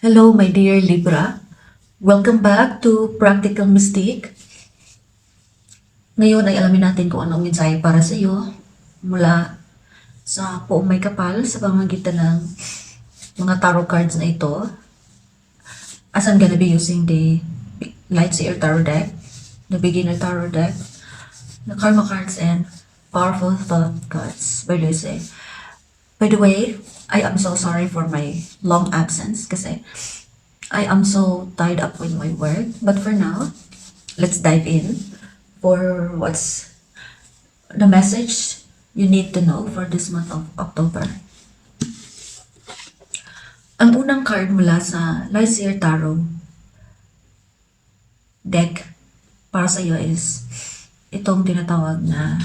Hello, my dear Libra. Welcome back to Practical Mystique. Ngayon ay alamin natin kung anong mensahe para sa iyo mula sa Poong May Kapal sa pamamagitan ng mga tarot cards na ito. As I'm gonna be using the Lightseer Tarot deck, the Beginner Tarot deck, the Karma cards, and Powerful Thought cards by Lucy. By the way, I am so sorry for my long absence kasi I am so tied up with my work. But for now, let's dive in for what's the message you need to know for this month of October. Ang unang card mula sa Lightseer Tarot deck para sa iyo is itong tinatawag na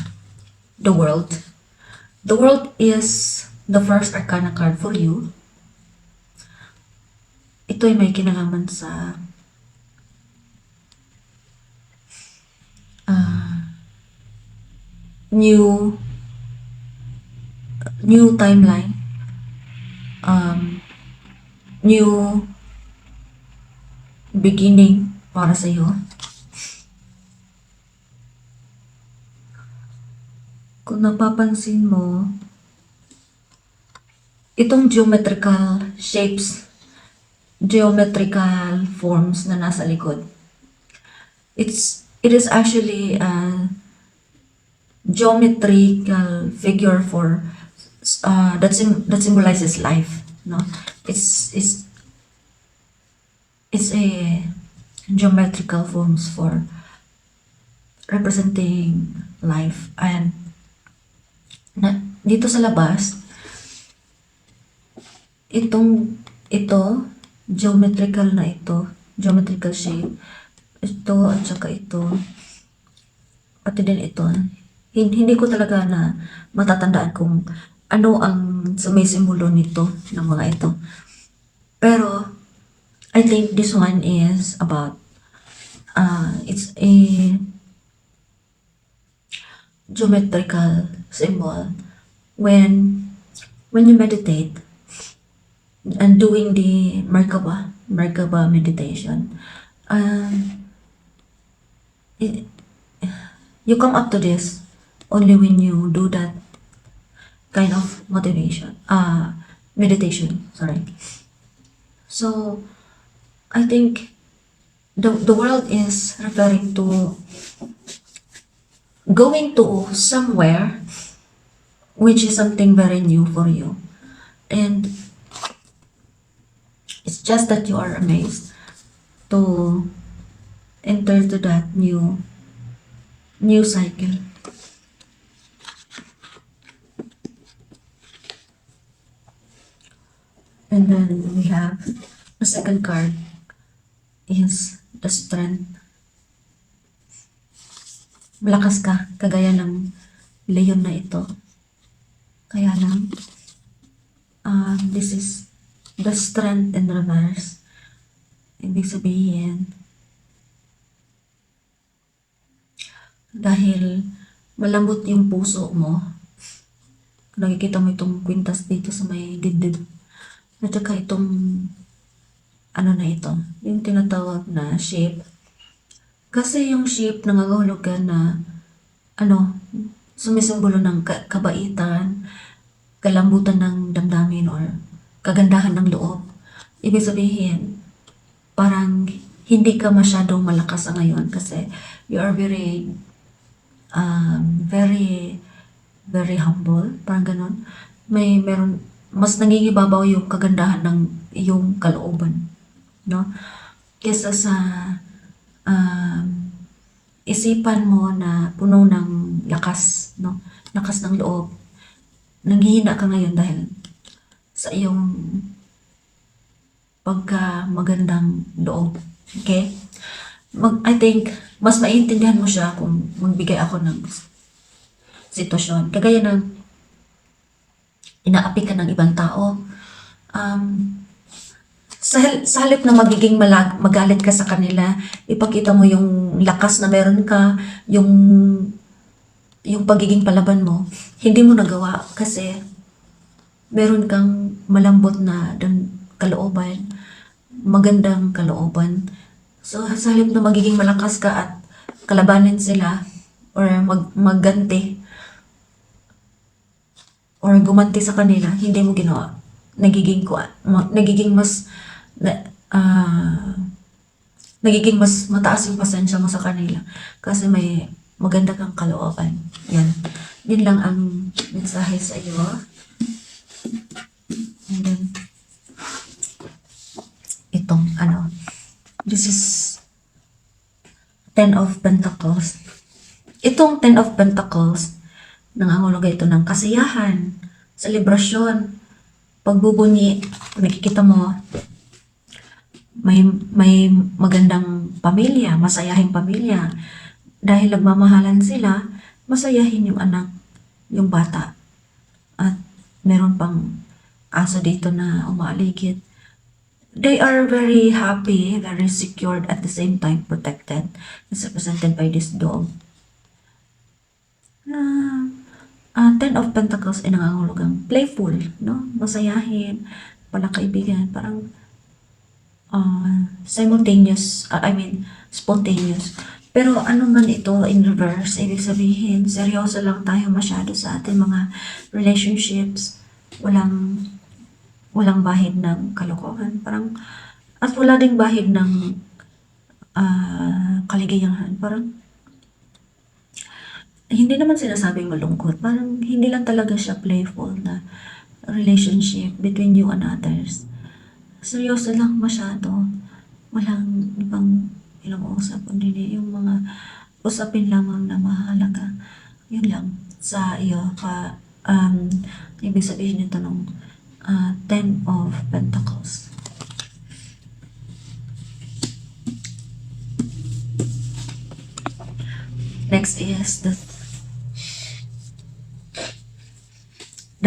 The World. The World is the first arcana card for you. Ito ay may kinalaman sa new timeline, new beginning para sa iyo. Kung napapansin mo, itong geometrical shapes, geometrical forms na nasa likod, it is actually a geometrical figure for that symbolizes life, no? It's a geometrical forms for representing life. And dito sa labas, ito geometrical shape, ito at saka ito, pati din ito. Hindi ko talaga na matatandaan kung ano ang sumisimbolo nito ng mga ito. Pero I think this one is about it's a geometrical symbol when you meditate and doing the Merkaba meditation. You come up to this only when you do that kind of meditation, sorry. So I think the world is referring to going to somewhere which is something very new for you, and it's just that you are amazed to enter to that new cycle. And then we have the second card is the Strength. Malakas ka, kagaya ng leon na ito. Kaya lang, this is the Strength in reverse. Ibig sabihin, dahil malambot yung puso mo, nakikita mo itong kwintas dito sa may dibdib. At saka itong ano na ito, yung tinatawag na shape. Kasi yung shape nangangahulugan na sumisimbolo ng kabaitan, kalambutan ng damdamin, or kagandahan ng loob. Ibig sabihin, parang hindi ka masyadong malakas sa ngayon kasi you are very very humble, parang ganon. Meron mas nangingibabaw yung kagandahan ng iyong kalooban, no? Kesa sa isipan mo na puno ng lakas, no? Lakas ng loob. Nanghihina ka ngayon dahil sa iyong pagka magandang loob. Okay? I think mas maintindihan mo siya kung magbigay ako ng sitwasyon. Kagaya ng inaapi ka ng ibang tao. Sa halip na magiging magalit ka sa kanila, ipakita mo yung lakas na meron ka, yung pagiging palaban mo, hindi mo nagawa kasi meron kang malambot na kalooban magandang kalooban. So, sa halip na magiging malakas ka at kalabanin sila or magganti or gumanti sa kanila, hindi mo ginawa. Nagiging mas na, ah, nagiging mas mataas yung pasensya mo sa kanila kasi may maganda kang kalooban. Yan. Yun lang ang mensahe sa iyo. And then, itong this is Ten of Pentacles. Itong Ten of Pentacles, nanganguluga ito ng kasiyahan, selebrasyon, pagbubunyi. Nakikita mo, may magandang pamilya, masayahing pamilya. Dahil nagmamahalan sila, masayahin yung anak, yung bata. At meron pang aso dito na umaaligid. They are very happy, very secured, at the same time protected. It's represented by this dog. Ten of Pentacles ay nangangahulugang playful, no? Masayahin, palakaibigan, parang simultaneous, spontaneous. Pero ano man ito in reverse, ibig sabihin, seryoso lang tayo masyado sa ating mga relationships. Walang bahid ng kalokohan. At wala ding bahid ng kaligayahan. Parang, hindi naman sinasabing malungkot. Parang, hindi lang talaga siya playful na relationship between you and others. Seryoso lang masyado. Walang ibang usap. Hindi yung mga usapin lamang na mahalaga. Yun lang sa iyo. Ibig sabihin nito nung Ten of Pentacles. Next is the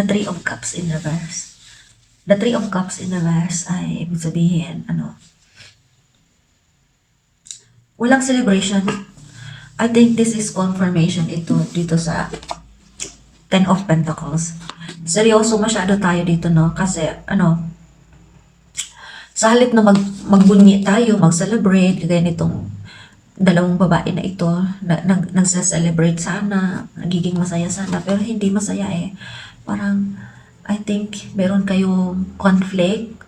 Three of Cups in reverse. The Three of Cups in reverse ay ibig sabihin, walang celebration. I think this is confirmation ito dito sa Ten of Pentacles. Seryoso masyado tayo dito, no? Kasi, sa halip na magbunyi tayo, mag-celebrate, kagaya nitong dalawang babae na ito, nagsa-celebrate sana, nagiging masaya sana, pero hindi masaya eh. Parang, I think, meron kayong conflict,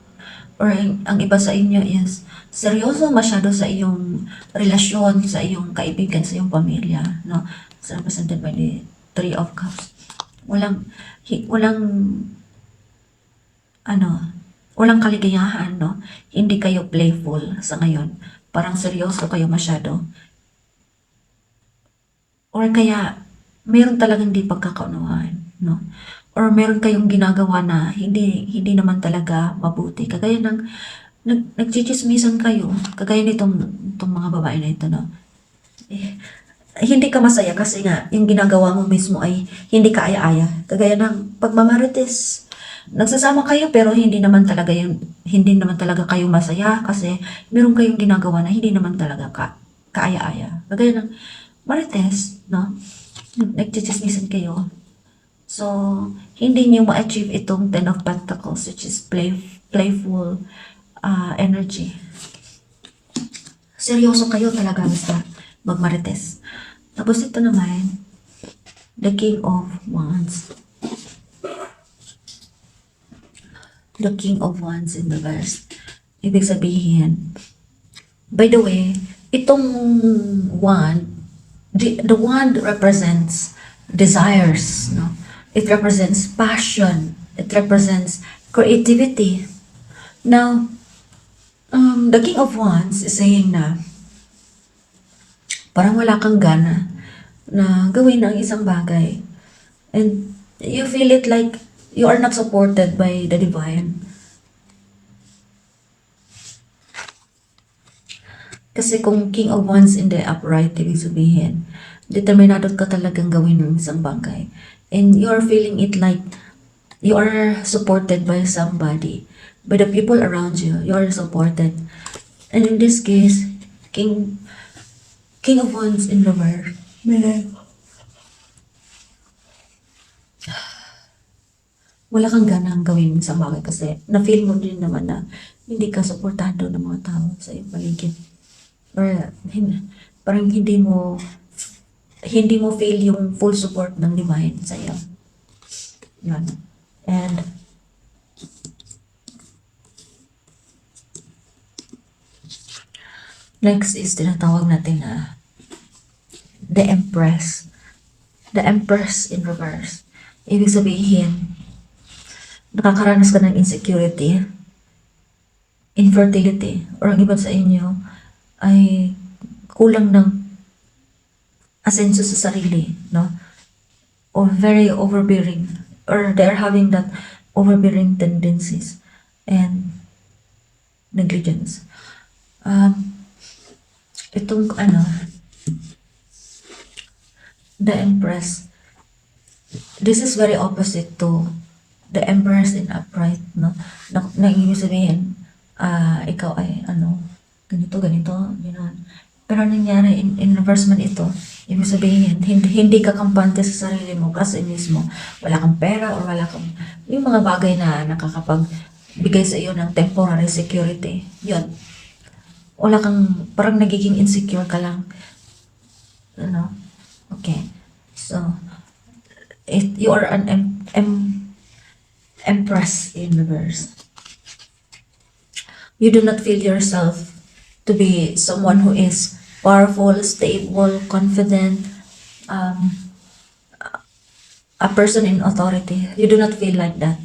or ang iba sa inyo is, seryoso masyado sa iyong relasyon, sa iyong kaibigan, sa iyong pamilya, no? So, represented by the Three of Cups. Walang kaligayahan, no? Hindi kayo playful sa ngayon. Parang seryoso kayo masyado. Or kaya, meron talagang hindi pagkakaunawaan, no? Or meron kayong ginagawa na hindi naman talaga mabuti. Kagaya ng nagchichismisan kayo, kagaya nitong mga babae na ito, no? Hindi ka masaya kasi nga yung ginagawa mo mismo ay hindi ka aya-aya. Kagaya ng pagmamarites. Nagsasama kayo pero hindi naman talaga kayo masaya kasi meron kayong ginagawa na hindi naman talaga kaaya-aya. Kagaya ng marites, no? Nagchichismisan kayo. So, hindi niyo ma-achieve itong Ten of Pentacles, which is playful energy. Seryoso kayo talaga basta magmarites. Tapos ito naman, the King of Wands. The King of Wands in the verse. Ibig sabihin, by the way, itong wand, the wand represents desires, no? It represents passion. It represents creativity. Now, the King of Wands is saying na parang wala kang gana na gawin ang isang bagay. And you feel it like you are not supported by the divine. Kasi kung King of Wands in the upright, ibig sabihin, determinado ka talagang gawin ng isang bagay. And you are feeling it like you are supported by somebody. By the people around you, you are supported. And in this case, King of Wands in reverse. wala kang ganang gawin sa bagay kasi na-feel mo din naman na hindi ka suportado ng mga tao sa iyong paligid. Or parang hindi mo feel yung full support ng divine sa iyo. Yun. And next is tinatawag natin na the Empress. The Empress in reverse. Ibig sabihin, nakakaranas ka ng insecurity, infertility, or ang iba sa inyo ay kulang ng asenso sa sarili, no? Or very overbearing, or they're having that overbearing tendencies and negligence. Itong the Empress, this is very opposite to the Empress in upright, no? Na ibig sabihin, ikaw ay ganito, gano'n. Pero nangyari in reverse man ito, ibig sabihin, hindi ka kampante sa sarili mo kasi mismo, wala kang pera or wala kang, yung mga bagay na nakakapagbigay sa iyo ng temporary security, yun. Wala kang, parang nagiging insecure ka lang. Okay. So, you are an Empress in reverse. You do not feel yourself to be someone who is powerful, stable, confident, a person in authority. You do not feel like that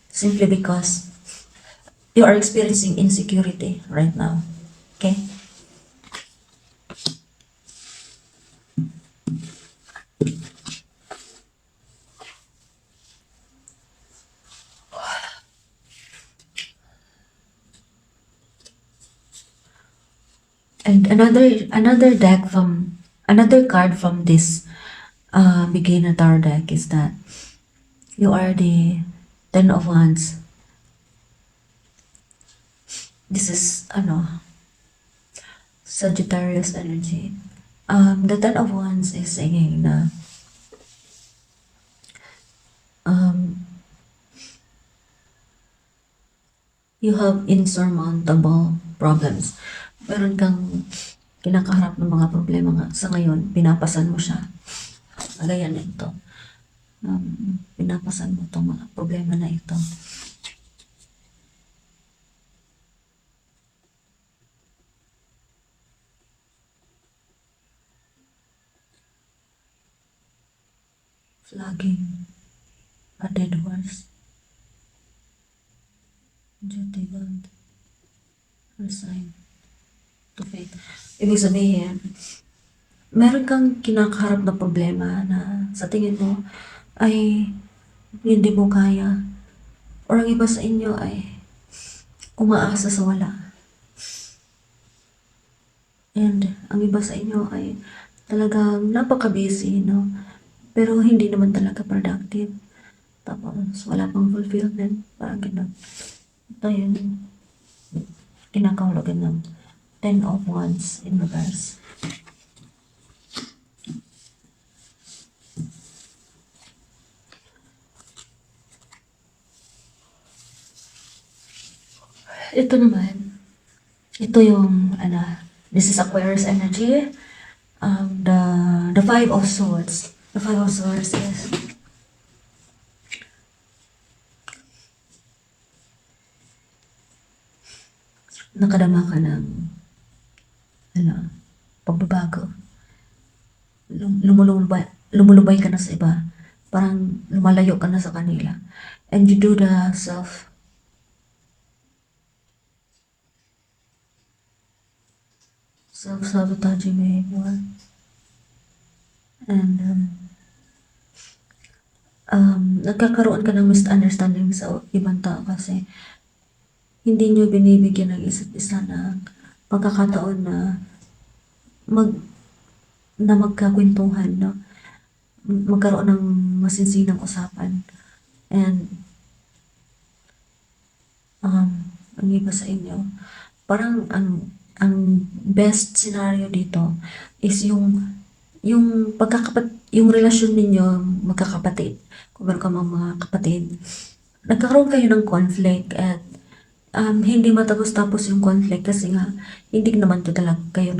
simply because you are experiencing insecurity right now. Okay? And another card from this beginner tarot deck is that you are the Ten of Wands. This is Sagittarius energy. The Ten of Wands is saying na you have insurmountable problems. Meron kang kinakaharap ng mga problema nga sa ngayon, pinapasan mo siya. Gaya na ito. Pinapasan mo itong mga problema na ito. Flagging a dead horse. Duty bound. Resign to fate. Ibig sabihin, meron kang kinakaharap na problema na sa tingin mo ay hindi mo kaya. Or ang iba sa inyo ay umaasa sa wala. And ang iba sa inyo ay talagang napaka-busy, no? Pero hindi naman talaga productive. Tapos wala pang fulfillment. Parang gano'n. Ito yun. Kinakahulugan ng Ten of Wands in reverse. Ito naman, ito yung this is Aquarius energy. The Five of Swords. The Five of Swords is nakadama ka ng pagbabago. Lumulubay ka na sa iba. Parang lumalayo ka na sa kanila. And you do the self-sabotaging behavior. And nagkakaroon ka ng misunderstanding sa ibang tao kasi hindi nyo binibigyan ng isa't isa na pagkakataon na magkakwentuhan, no? Magkaroon ng masinsinang usapan. And ang iba sa inyo, parang ang best scenario dito is yung yung relasyon ninyo magkakapatid. Kung meron ka mga kapatid, nagkakaroon kayo ng conflict at hindi matapos-tapos yung conflict kasi nga hindi naman talaga kayo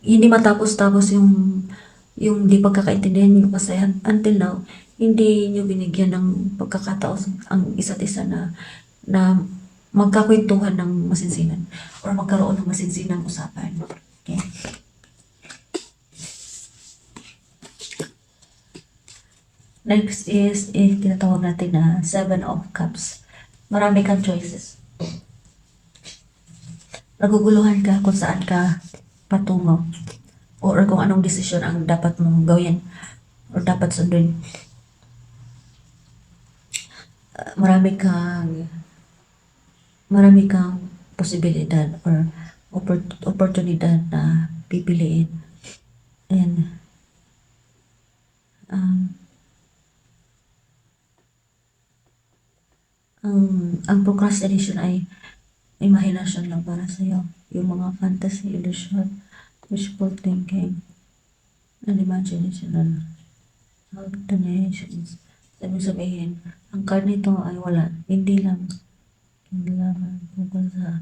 hindi matapos-tapos yung di pagkakaintindihan niyo kasi until now hindi niyo binigyan ng pagkakataon ang isa't isa na magkakwentuhan ng masinsinan or magkaroon ng masinsinang usapan. Okay? Next is, tinatawag natin na Seven of Cups. Marami kang choices. Naguguluhan ka kung saan ka patungo or kung anong desisyon ang dapat mong gawin or dapat sundin. Marami kang posibilidad or oportunidad na pipiliin. And ang procrastination ay imahinasyon lang para sa'yo. Yung mga fantasy, illusion, wishful thinking, and imagination, hallucinations. Sabi sabihin, ang card nito ay wala. Hindi lang tungkol sa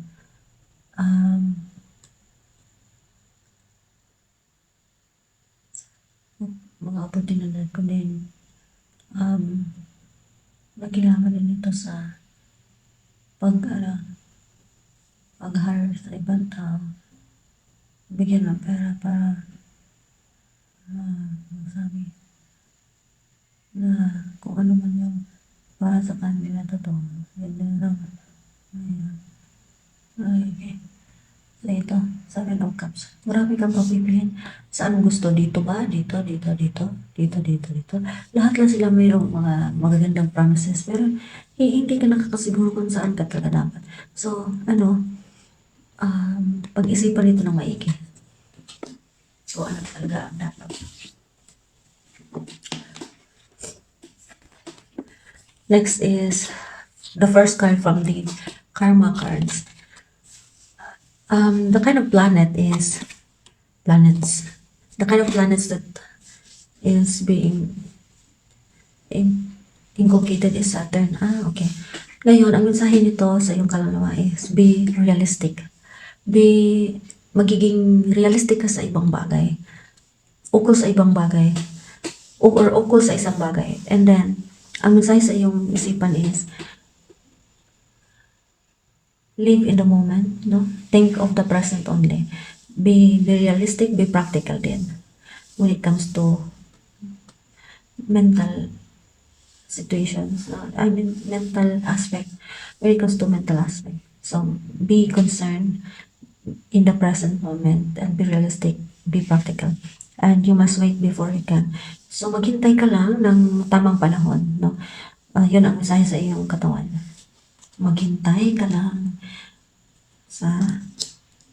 mga oportunidad ko din. Nagkailangan din ito sa pag-hire sa ibang tao, bigyan ng pera para sabi na kung ano man yung para sa kanila totoo. Ganyan lang. Okay. So ito, Seven of Cups. Marami kang papipiliin. Saan mo gusto? Dito ba? Dito. Lahat lang sila mayroong mga magagandang promises. Pero hindi ka nakakasiguro kung saan ka talaga dapat. So, pag-isipan nito ng maigi. So, ano talaga ang dapat. Next is the first card from the Karma cards. The kind of planets. The kind of planets that is being inculcated is Saturn. Okay. Ngayon, ang mensahe nito sa iyong kaluluwa is be realistic. Magiging realistic ka sa ibang bagay. Ukol sa ibang bagay. Or ukol sa isang bagay. And then, ang mensahe sa iyong isipan is live in the moment, no? Think of the present only. Be realistic, be practical din. When it comes to mental situations, mental aspect. When it comes to mental aspect. So, be concerned in the present moment and be realistic, be practical. And you must wait before you can. So, maghintay ka lang ng tamang panahon, no? Yun ang mensahe sa iyong katawan. Maghintay ka lang sa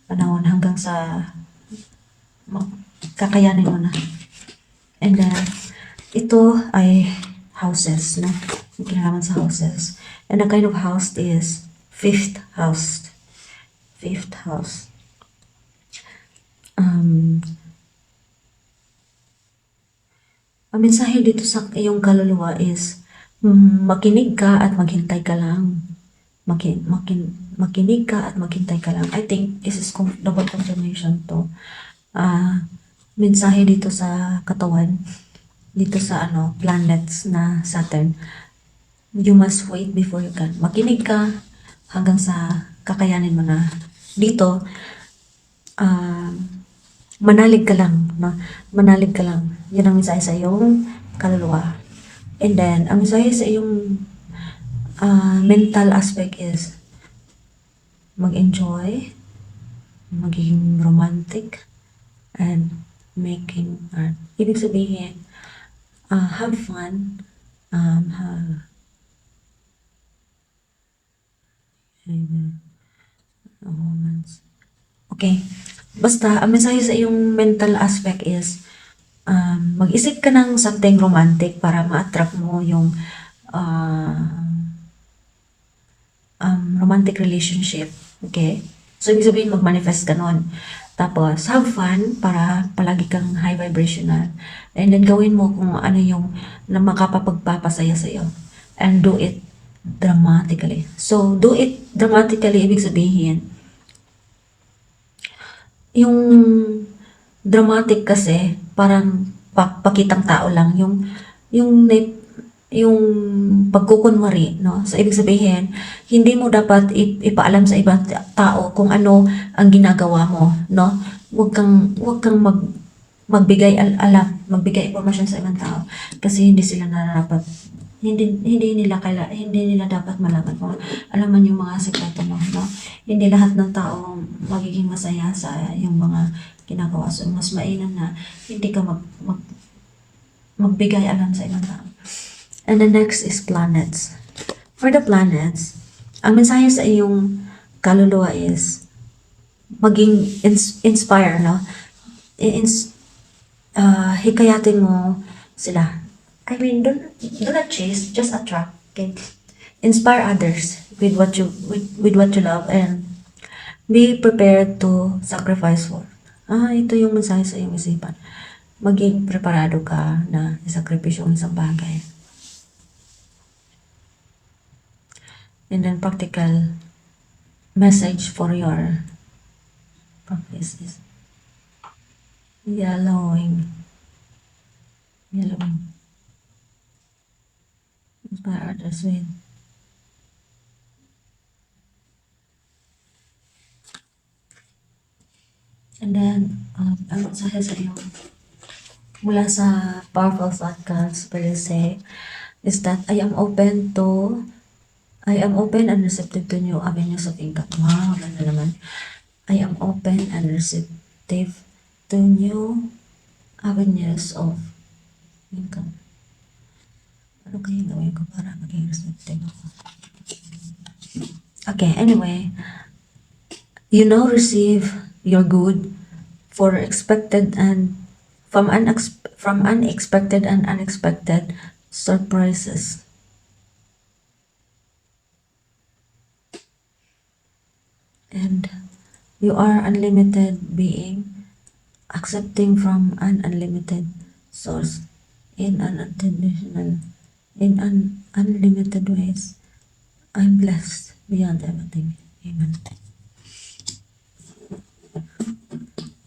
panahon hanggang sa kakayanin mo na. And then, ito ay houses, no? Kinalaman sa houses. And the kind of house is fifth house. Ang mensahe dito sa iyong kaluluwa is makinig ka at maghintay ka lang. Makinig ka at maghintay ka lang. I think this is double confirmation to. Mensahe dito sa katawan, dito sa planets na Saturn. You must wait before you can. Makinig ka hanggang sa kakayanin mo na. Dito, manalig ka lang, no? Manalig ka lang. Yun ang mensahe sa iyong kaluluwa. And then, ang mensahe sa iyong mental aspect is mag-enjoy, maging romantic, and making art. Ibig sabihin, have fun, romance. Okay. Basta, ang mensahe sa iyong mental aspect is mag-isip ka ng something romantic para ma-attract mo yung romantic relationship. Okay? So, ibig sabihin, mag-manifest ka nun. Tapos, have fun para palagi kang high vibrational. And then, gawin mo kung ano yung na makapapagpapasaya sa iyo. and do it dramatically. So, do it dramatically, ibig sabihin, yung dramatic kasi, parang pakitang tao lang. Yung, yung pagkukunwari, no? So, ibig sabihin, hindi mo dapat ipaalam sa ibang tao kung ano ang ginagawa mo, no? Huwag kang magbigay alam, magbigay impormasyon sa ibang tao kasi hindi sila nararapat, hindi nila dapat malaman kung alam man yung mga sekreto mo, no? Hindi lahat ng tao magiging masaya sa yung mga ginagawa. So, mas mainam na hindi ka magbigay alam sa ibang tao. And the next is planets. For the planets, ang mensahe sa iyong kaluluwa is maging inspire, no? Hikayatin mo sila. I mean, do not chase, just attract. Okay? Inspire others with what you love and be prepared to sacrifice for. Ito yung mensahe sa iyong isipan. Maging preparado ka na isakripisyo ang isang bagay. And then practical message for your practice is yellowing. Inspire others with and then ang mensahe sa iyo mula sa Powerful Thought Cards will say is that I am open and receptive to new avenues of income. Wow, ganda naman. I am open and receptive to new avenues of income. Ano kaya gawin ko para maging receptive ako? Okay, anyway, you now receive your good for expected and from unexpected and unexpected surprises. And you are unlimited being, accepting from an unlimited source in unlimited ways. I'm blessed beyond everything. Amen.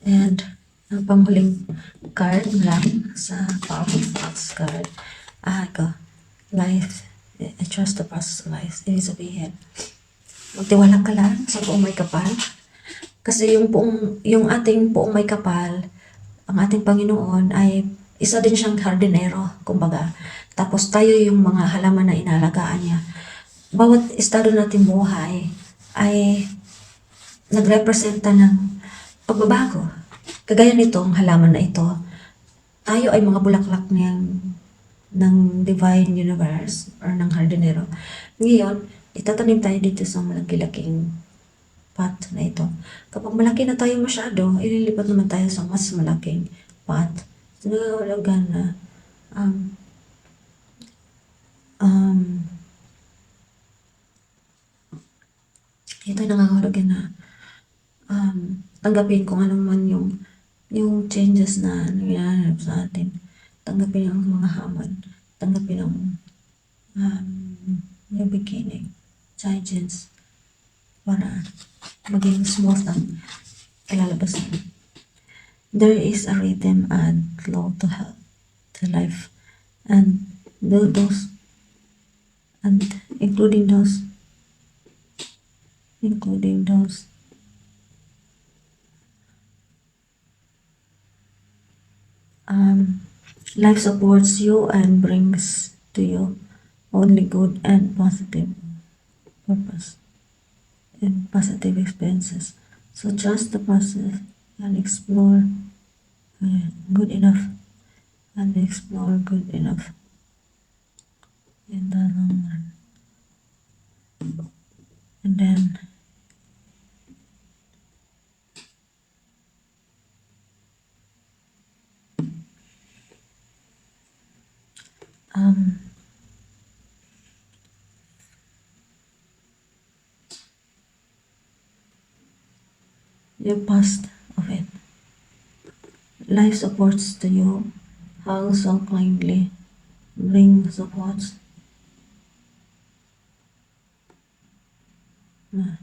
And ang panghuling card lang sa Powerful Thoughts card. Ito. Life. I trust the process of life. Ibig sabihin, magtiwala ka lang sa buong may kapal. Kasi yung ating buong may kapal, ang ating Panginoon ay isa din siyang hardinero, kumbaga. Tapos tayo yung mga halaman na inalagaan niya. Bawat estado natin buhay ay nagrepresenta ng pagbabago. Kagaya nitong halaman na ito, tayo ay mga bulaklak ng divine universe or ng hardinero. Ngayon, itatanim tayo dito sa malaki-laking pot na ito. Kapag malaki na tayo masyado, ililipat naman tayo sa mas malaking pot. So, nagagalagan na ito nangangahulugan na tanggapin kung ano man yung changes na nangyayari sa atin. Tanggapin ang mga hamon. Tanggapin ang new beginning. Changes para maging smooth ang kalalabasan. There is a rhythm and flow to help to life and those and including those life supports you and brings to you only good and positive purpose and positive experiences. So trust the process and explore good enough in the long run. And then your past of it. Life supports to you, how so kindly bring supports Other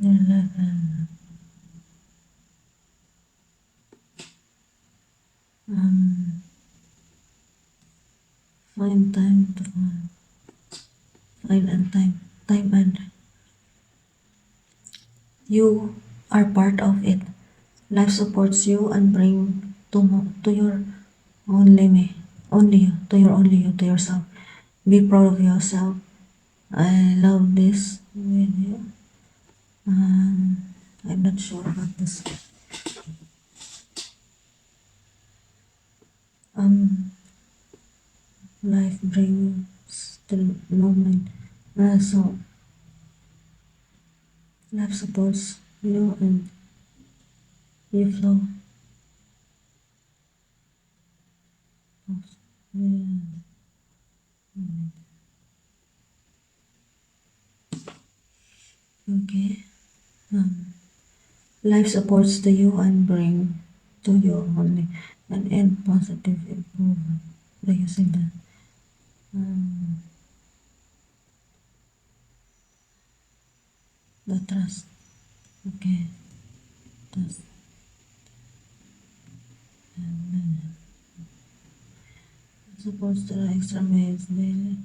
level. Find time to find and time and you are part of it. Life supports you and bring to your only you, to yourself. Be proud of yourself. I love this video. I'm not sure about this. Um, Life brings the moment. So life supports you and you flow. Yeah. Okay. Life supports to you and bring to you only an end positive improvement. Do you see that? The trust. Okay. Trust. Supports the extra meals daily.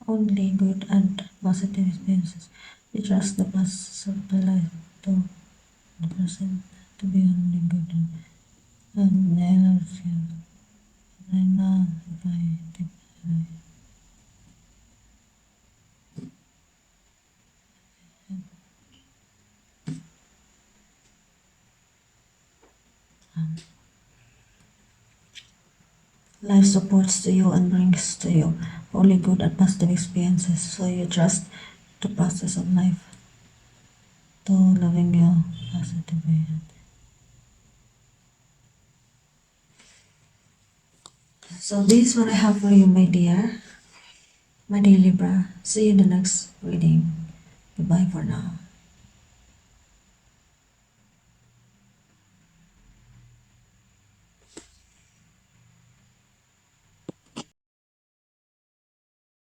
Only good and positive experiences. You trust the process of the life to the present to be only good and never feel. I know if I did life supports to you and brings to you only good and positive experiences. So you trust the process of life to loving you positively. So this is what I have for you, my dear Libra. See you in the next reading. Goodbye for now.